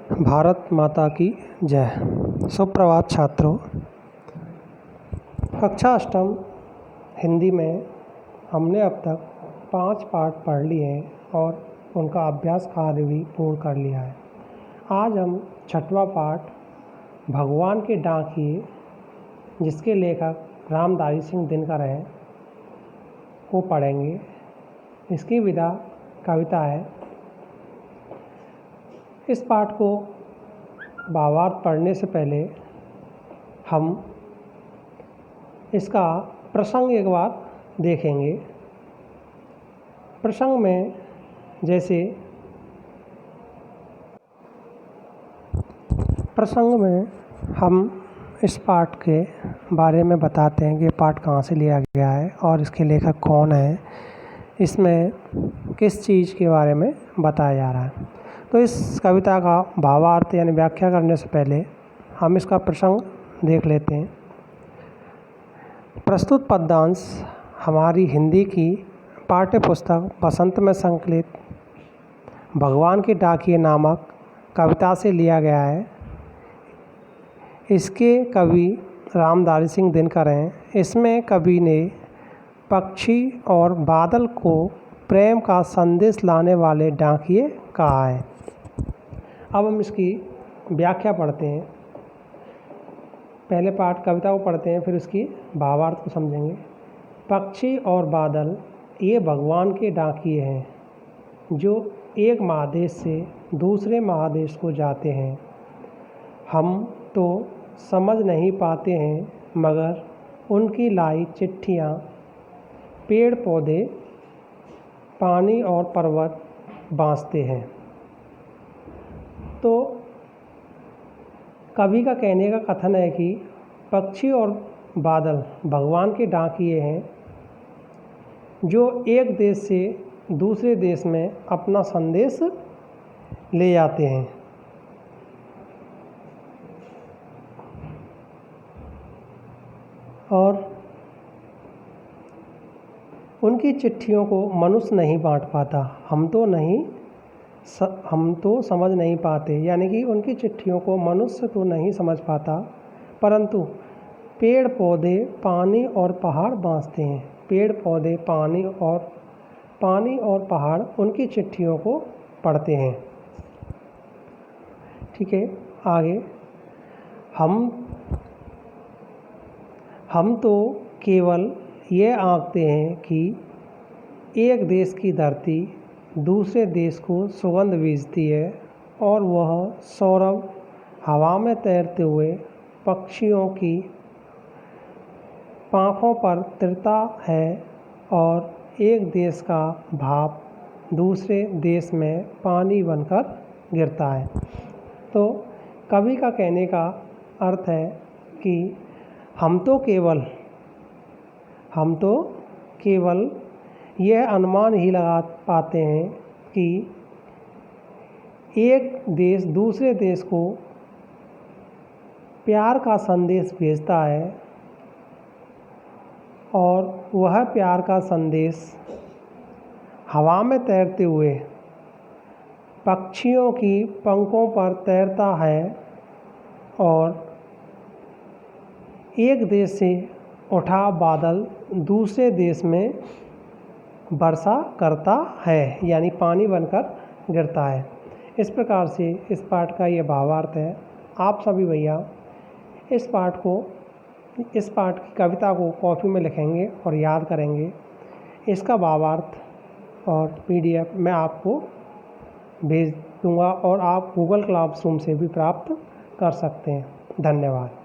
भारत माता की जय। सुप्रभात छात्रों। कक्षा अष्टम हिंदी में हमने अब तक 5 पाठ पढ़ लिए हैं और उनका अभ्यास कार्य भी पूर्ण कर लिया है। आज हम 6वां पाठ भगवान के डाकिए, जिसके लेखक रामधारी सिंह दिनकर हैं, को पढ़ेंगे। इसकी विधा कविता है। इस पाठ को भावार्थ पढ़ने से पहले हम इसका प्रसंग एक बार देखेंगे। प्रसंग में हम इस पाठ के बारे में बताते हैं कि पाठ कहाँ से लिया गया है और इसके लेखक कौन है, इसमें किस चीज़ के बारे में बताया जा रहा है। तो इस कविता का भावार्थ यानी व्याख्या करने से पहले हम इसका प्रसंग देख लेते हैं। प्रस्तुत पद्यांश हमारी हिंदी की पाठ्य पुस्तक बसंत में संकलित भगवान के डाकिए नामक कविता से लिया गया है। इसके कवि रामधारी सिंह दिनकर हैं। इसमें कवि ने पक्षी और बादल को प्रेम का संदेश लाने वाले डाकिए कहा है। अब हम इसकी व्याख्या पढ़ते हैं। पहले पाठ कविता को पढ़ते हैं, फिर उसकी भावार्थ को समझेंगे। पक्षी और बादल ये भगवान के डाकिए हैं, जो एक महादेश से दूसरे महादेश को जाते हैं। हम तो समझ नहीं पाते हैं, मगर उनकी लाई चिट्ठियाँ पेड़ पौधे, पानी और पर्वत बाँसते हैं। तो कवि का कहने का कथन है कि पक्षी और बादल भगवान के डाकिए हैं, जो एक देश से दूसरे देश में अपना संदेश ले जाते हैं। और उनकी चिट्ठियों को मनुष्य नहीं बांट पाता। हम तो समझ नहीं पाते, यानी कि उनकी चिट्ठियों को मनुष्य तो नहीं समझ पाता, परंतु पेड़ पौधे, पानी और पहाड़ बाँसते हैं। पेड़ पौधे, पानी और पहाड़ उनकी चिट्ठियों को पढ़ते हैं। ठीक है, आगे। हम तो केवल ये आंकते हैं कि एक देश की धरती दूसरे देश को सुगंध भेजती है, और वह सौरभ हवा में तैरते हुए पक्षियों की पाँखों पर तिरता है, और एक देश का भाप दूसरे देश में पानी बनकर गिरता है। तो कवि का कहने का अर्थ है कि हम तो केवल यह अनुमान ही लगा पाते हैं कि एक देश दूसरे देश को प्यार का संदेश भेजता है, और वह प्यार का संदेश हवा में तैरते हुए पक्षियों की पंखों पर तैरता है, और एक देश से उठा बादल दूसरे देश में वर्षा करता है, यानी पानी बनकर गिरता है। इस प्रकार से इस पाठ का ये भावार्थ है। आप सभी भैया इस पाठ की कविता को कॉपी में लिखेंगे और याद करेंगे। इसका भावार्थ और PDF मैं आपको भेज दूंगा, और आप गूगल क्लासरूम से भी प्राप्त कर सकते हैं। धन्यवाद।